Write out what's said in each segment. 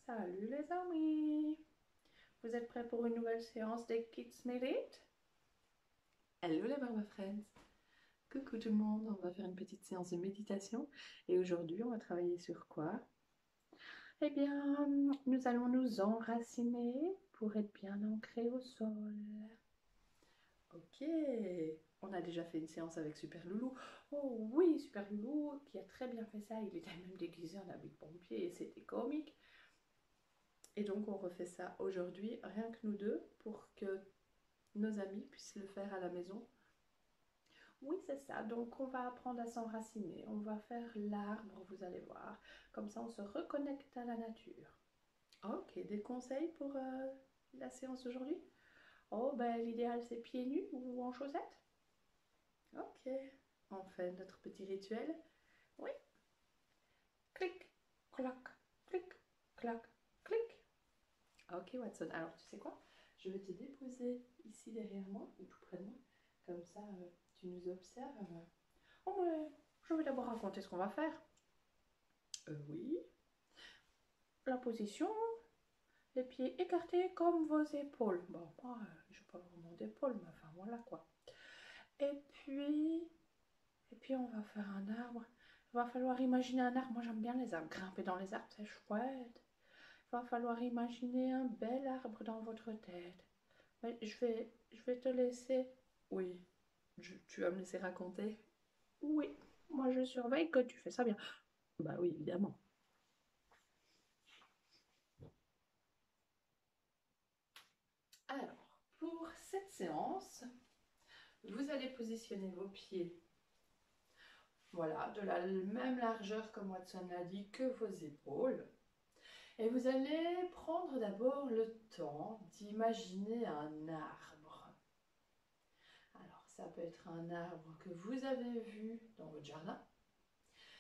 Salut les amis! Vous êtes prêts pour une nouvelle séance des Kids Medit? Hello les Barba Friends! Coucou tout le monde, on va faire une petite séance de méditation et aujourd'hui on va travailler sur quoi? Eh bien, nous allons nous enraciner pour être bien ancrés au sol. Ok, on a déjà fait une séance avec Super Loulou. Oh oui, Super Loulou qui a très bien fait ça. Il était même déguisé en habit de pompier et c'était comique. Et donc on refait ça aujourd'hui, rien que nous deux, pour que nos amis puissent le faire à la maison. Oui, c'est ça. Donc, on va apprendre à s'enraciner. On va faire l'arbre, vous allez voir. Comme ça, on se reconnecte à la nature. Ok, des conseils pour la séance d'aujourd'hui? Oh, ben l'idéal, c'est pieds nus ou en chaussettes. Ok, on fait notre petit rituel. Oui. Clic, clac, clic, clac, clic. Ok Watson, alors tu sais quoi? Je vais te déposer ici derrière moi, ou tout près de moi, comme ça tu nous observes. Oh, mais je vais d'abord raconter ce qu'on va faire. Oui. La position, les pieds écartés comme vos épaules. Bon, moi, je n'ai pas vraiment d'épaules, mais enfin, voilà quoi. Et puis, on va faire un arbre. Il va falloir imaginer un arbre. Moi, j'aime bien les arbres. Grimper dans les arbres, c'est chouette. Il va falloir imaginer un bel arbre dans votre tête. Mais je vais te laisser. Oui, tu vas me laisser raconter? Oui, moi, je surveille que tu fais ça bien. Bah oui, évidemment. Alors, pour cette séance, vous allez positionner vos pieds, voilà, de la même largeur comme Watson l'a dit que vos épaules. Et vous allez prendre d'abord le temps d'imaginer un arbre. Alors, ça peut être un arbre que vous avez vu dans votre jardin.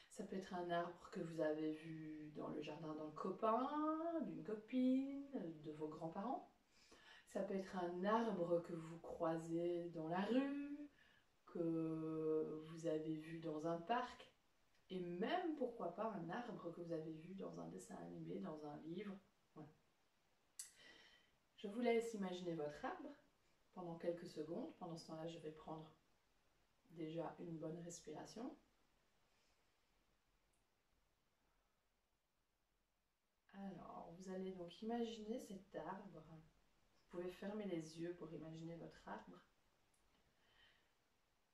Ça peut être un arbre que vous avez vu dans le jardin d'un copain, d'une copine, de vos grands-parents. Ça peut être un arbre que vous croisez dans la rue, que vous avez vu dans un parc, et même, pourquoi pas, un arbre que vous avez vu dans un dessin animé, dans un livre. Voilà. Je vous laisse imaginer votre arbre pendant quelques secondes. Pendant ce temps-là, je vais prendre déjà une bonne respiration. Alors, vous allez donc imaginer cet arbre. Vous pouvez fermer les yeux pour imaginer votre arbre.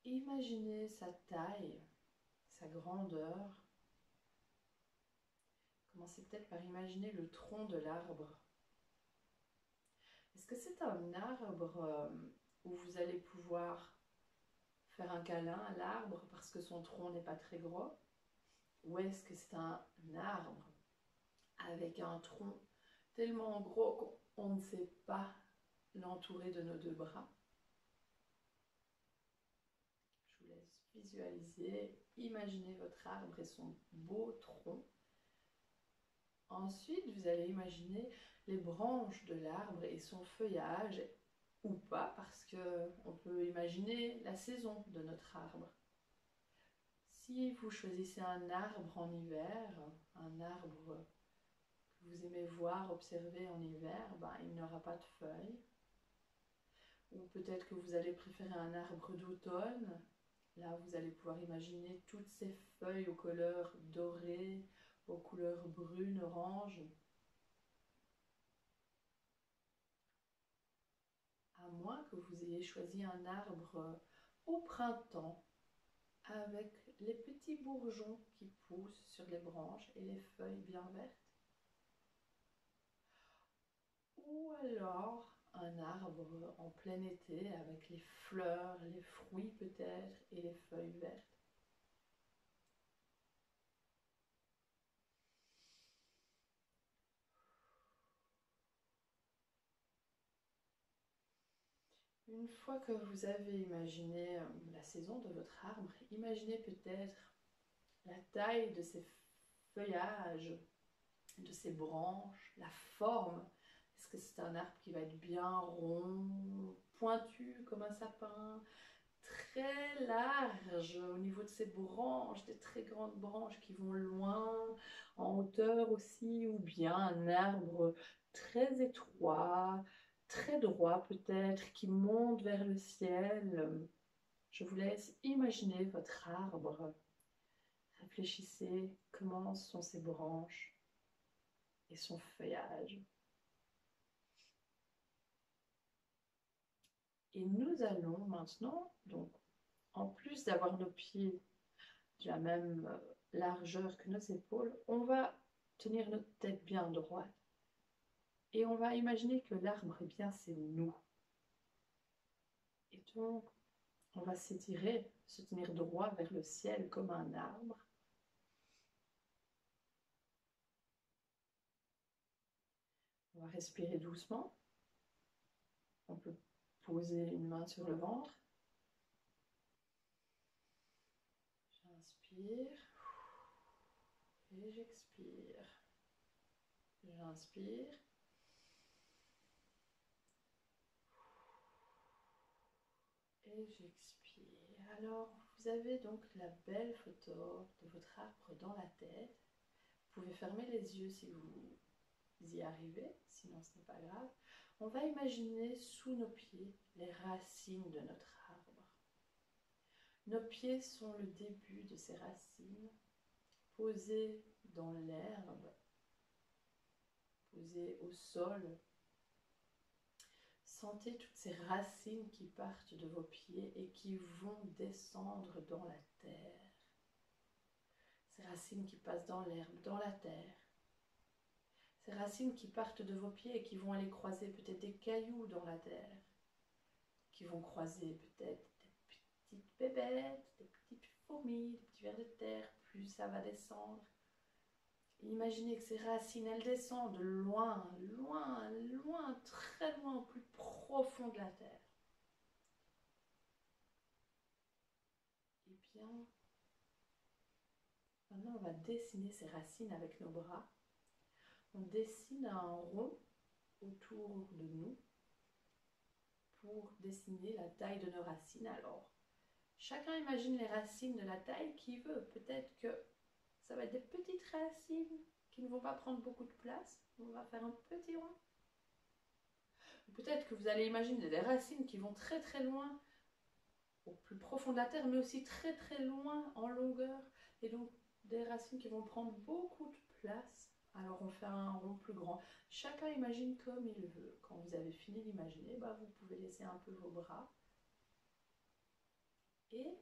Imaginez sa taille, sa grandeur. Commencez peut-être par imaginer le tronc de l'arbre. Est-ce que c'est un arbre où vous allez pouvoir faire un câlin à l'arbre parce que son tronc n'est pas très gros? Ou est-ce que c'est un arbre avec un tronc tellement gros qu'on ne sait pas l'entourer de nos deux bras? Je vous laisse visualiser, imaginer votre arbre et son beau tronc. Ensuite, vous allez imaginer les branches de l'arbre et son feuillage, ou pas, parce qu'on peut imaginer la saison de notre arbre. Si vous choisissez un arbre en hiver, un arbre que vous aimez voir, observer en hiver, ben, il n'aura pas de feuilles. Ou peut-être que vous allez préférer un arbre d'automne. Là, vous allez pouvoir imaginer toutes ces feuilles aux couleurs dorées, aux couleurs brunes, oranges. À moins que vous ayez choisi un arbre au printemps, avec les petits bourgeons qui poussent sur les branches et les feuilles bien vertes. Ou alors un arbre en plein été avec les fleurs, les fruits peut-être et les feuilles vertes. Une fois que vous avez imaginé la saison de votre arbre, imaginez peut-être la taille de ses feuillages, de ses branches, la forme. Est-ce que c'est un arbre qui va être bien rond, pointu comme un sapin, très large au niveau de ses branches, des très grandes branches qui vont loin, en hauteur aussi, ou bien un arbre très étroit, très droit peut-être, qui monte vers le ciel. Je vous laisse imaginer votre arbre. Réfléchissez comment sont ses branches et son feuillage. Et nous allons maintenant, donc, en plus d'avoir nos pieds de la même largeur que nos épaules, on va tenir notre tête bien droite. Et on va imaginer que l'arbre, eh bien, c'est nous. Et donc, on va s'étirer, se tenir droit vers le ciel comme un arbre. On va respirer doucement. On peut poser une main sur le ventre. J'inspire et j'expire. J'inspire et j'expire. Alors, vous avez donc la belle photo de votre arbre dans la tête. Vous pouvez fermer les yeux si vous y arrivez, sinon ce n'est pas grave. On va imaginer sous nos pieds les racines de notre arbre. Nos pieds sont le début de ces racines, posées dans l'herbe, posées au sol. Sentez toutes ces racines qui partent de vos pieds et qui vont descendre dans la terre. Ces racines qui passent dans l'herbe, dans la terre. Ces racines qui partent de vos pieds et qui vont aller croiser peut-être des cailloux dans la terre. Qui vont croiser peut-être des petites bébêtes, des petites fourmis, des petits vers de terre. Plus ça va descendre. Imaginez que ces racines, elles descendent loin, loin, loin, très loin, au plus profond de la terre. Et bien, maintenant on va dessiner ces racines avec nos bras. On dessine un rond autour de nous pour dessiner la taille de nos racines. Alors, chacun imagine les racines de la taille qu'il veut. Peut-être que ça va être des petites racines qui ne vont pas prendre beaucoup de place. On va faire un petit rond. Peut-être que vous allez imaginer des racines qui vont très très loin, au plus profond de la terre, mais aussi très très loin en longueur. Et donc des racines qui vont prendre beaucoup de place. Alors on fait un rond plus grand. Chacun imagine comme il veut. Quand vous avez fini d'imaginer, bah, vous pouvez laisser un peu vos bras. Et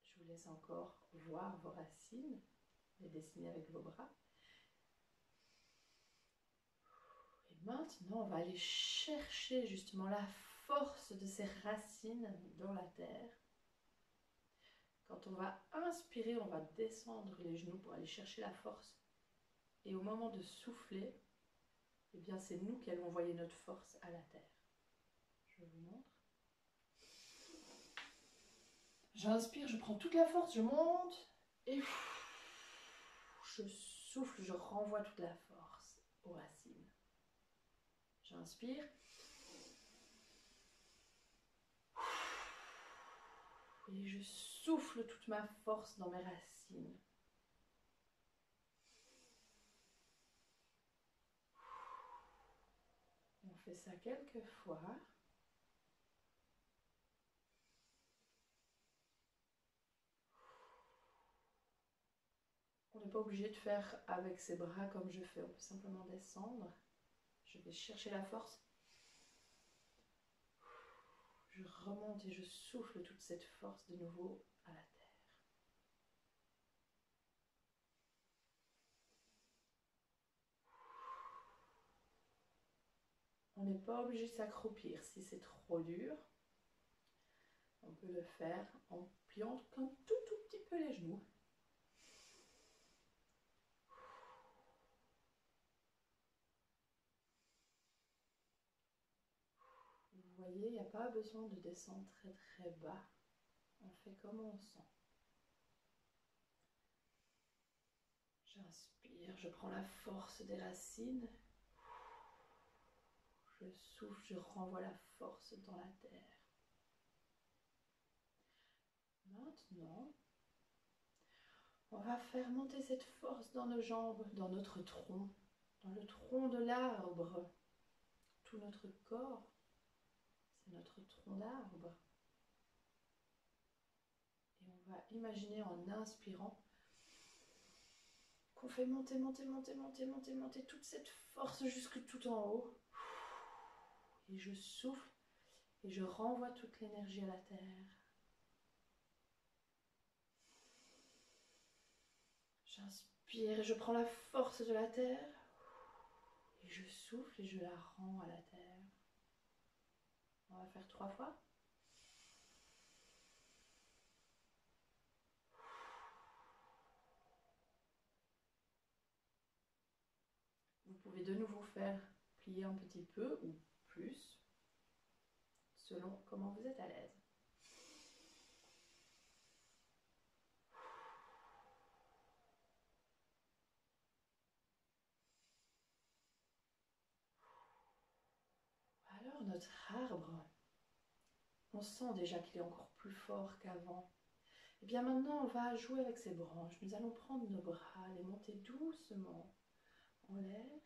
je vous laisse encore voir vos racines, les dessiner avec vos bras. Et maintenant, on va aller chercher justement la force de ces racines dans la terre. Quand on va inspirer, on va descendre les genoux pour aller chercher la force. Et au moment de souffler, eh bien c'est nous qui allons envoyer notre force à la terre. Je vous montre. J'inspire, je prends toute la force, je monte. Et je souffle, je renvoie toute la force aux racines. J'inspire. Et je souffle toute ma force dans mes racines. On fait ça quelques fois. On n'est pas obligé de faire avec ses bras comme je fais. On peut simplement descendre. Je vais chercher la force. Je remonte et je souffle toute cette force de nouveau à la terre. On n'est pas obligé de s'accroupir. Si c'est trop dur, on peut le faire en pliant un tout petit peu les genoux. Vous voyez, il n'y a pas besoin de descendre très très bas. On fait comme on sent. J'inspire, je prends la force des racines. Je souffle, je renvoie la force dans la terre. Maintenant, on va faire monter cette force dans nos jambes, dans notre tronc, dans le tronc de l'arbre. Tout notre corps, c'est notre tronc d'arbre. Et on va imaginer en inspirant qu'on fait monter, monter, monter, monter, monter, monter toute cette force jusque tout en haut. Et je souffle et je renvoie toute l'énergie à la terre. J'inspire et je prends la force de la terre. Et je souffle et je la rends à la terre. On va faire 3 fois. Vous pouvez de nouveau faire plier un petit peu ou plus, selon comment vous êtes à l'aise. Alors notre arbre, on sent déjà qu'il est encore plus fort qu'avant. Et bien maintenant, on va jouer avec ces branches. Nous allons prendre nos bras, les monter doucement en l'air.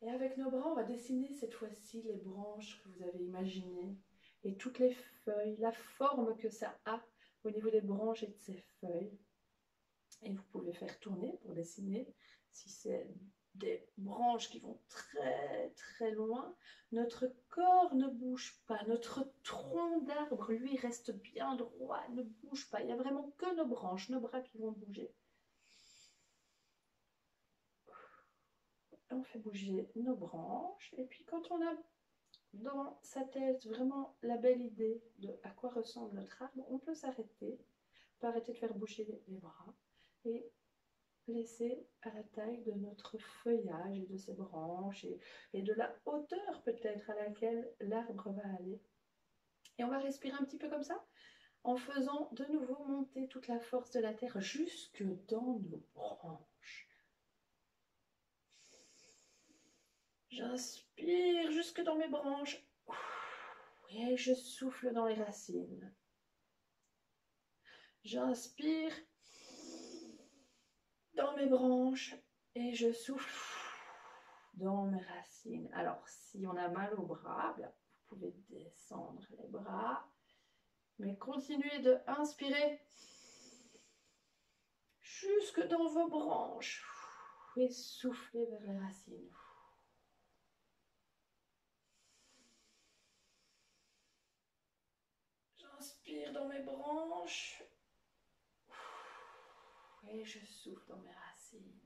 Et avec nos bras, on va dessiner cette fois-ci les branches que vous avez imaginées et toutes les feuilles, la forme que ça a au niveau des branches et de ces feuilles. Et vous pouvez faire tourner pour dessiner. Si c'est des branches qui vont très très loin, notre corps ne bouge pas. Notre tronc d'arbre, lui, reste bien droit, ne bouge pas. Il n'y a vraiment que nos branches, nos bras qui vont bouger. On fait bouger nos branches. Et puis quand on a dans sa tête vraiment la belle idée de à quoi ressemble notre arbre, on peut s'arrêter, on peut arrêter de faire bouger les bras et laisser à la taille de notre feuillage et de ses branches et de la hauteur peut-être à laquelle l'arbre va aller. Et on va respirer un petit peu comme ça, en faisant de nouveau monter toute la force de la terre jusque dans nos branches. J'inspire jusque dans mes branches et je souffle dans les racines. J'inspire dans mes branches et je souffle dans mes racines. Alors, si on a mal au bras, bien, vous pouvez descendre les bras, mais continuez de inspirer jusque dans vos branches et soufflez vers les racines. J'inspire dans mes branches et je souffle dans mes racines.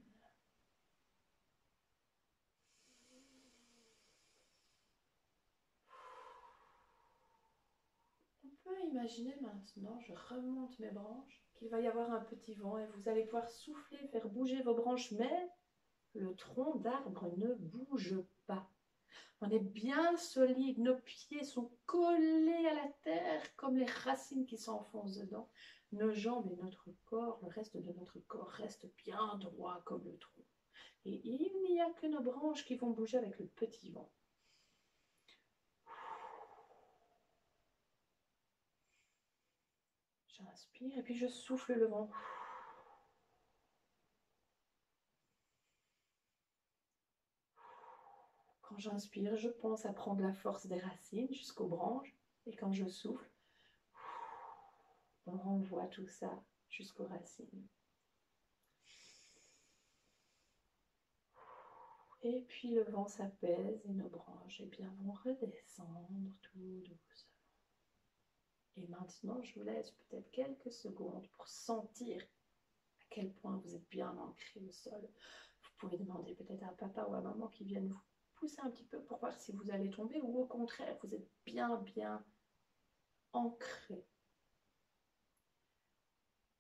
On peut imaginer maintenant, je remonte mes branches, qu'il va y avoir un petit vent et vous allez pouvoir souffler, faire bouger vos branches, mais le tronc d'arbre ne bouge pas. On est bien solide, nos pieds sont collés à la terre comme les racines qui s'enfoncent dedans. Nos jambes et notre corps, le reste de notre corps reste bien droit comme le tronc. Et il n'y a que nos branches qui vont bouger avec le petit vent. J'inspire et puis je souffle le vent. Quand j'inspire, je pense à prendre la force des racines jusqu'aux branches. Et quand je souffle, on renvoie tout ça jusqu'aux racines. Et puis le vent s'apaise et nos branches vont redescendre tout doucement. Et maintenant, je vous laisse peut-être quelques secondes pour sentir à quel point vous êtes bien ancré au sol. Vous pouvez demander peut-être à papa ou à maman qui viennent vous pousser un petit peu pour voir si vous allez tomber ou au contraire, vous êtes bien ancré.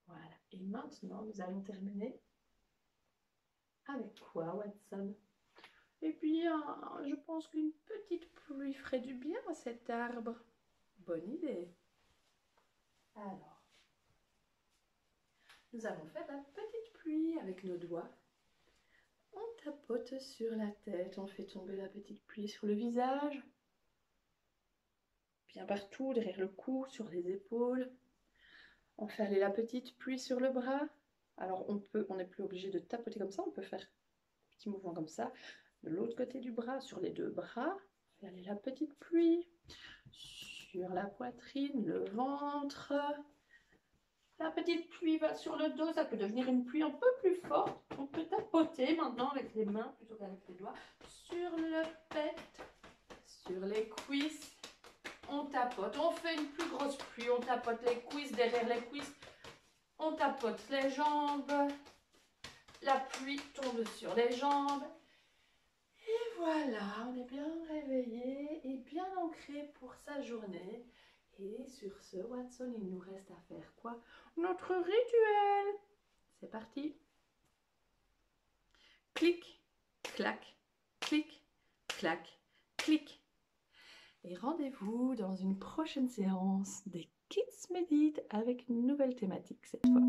Voilà. Et maintenant, nous allons terminer avec quoi, Watson? Eh bien, je pense qu'une petite pluie ferait du bien à cet arbre. Bonne idée. Alors, nous allons faire la petite pluie avec nos doigts. On tape tapote sur la tête, on fait tomber la petite pluie sur le visage, bien partout, derrière le cou, sur les épaules. On fait aller la petite pluie sur le bras. Alors on n'est plus obligé de tapoter comme ça, on peut faire un petit mouvement comme ça. De l'autre côté du bras, sur les deux bras, on fait aller la petite pluie sur la poitrine, le ventre. La petite pluie va sur le dos, ça peut devenir une pluie un peu plus forte. On peut tapoter maintenant avec les mains plutôt qu'avec les doigts. Sur le pet, sur les cuisses, on tapote. On fait une plus grosse pluie, on tapote les cuisses, derrière les cuisses. On tapote les jambes. La pluie tombe sur les jambes. Et voilà, on est bien réveillé et bien ancré pour sa journée. Et sur ce, Watson, il nous reste à faire quoi? Notre rituel. C'est parti. Clic, clac, clic, clac, clic. Et rendez-vous dans une prochaine séance des Kids Médite avec une nouvelle thématique cette fois.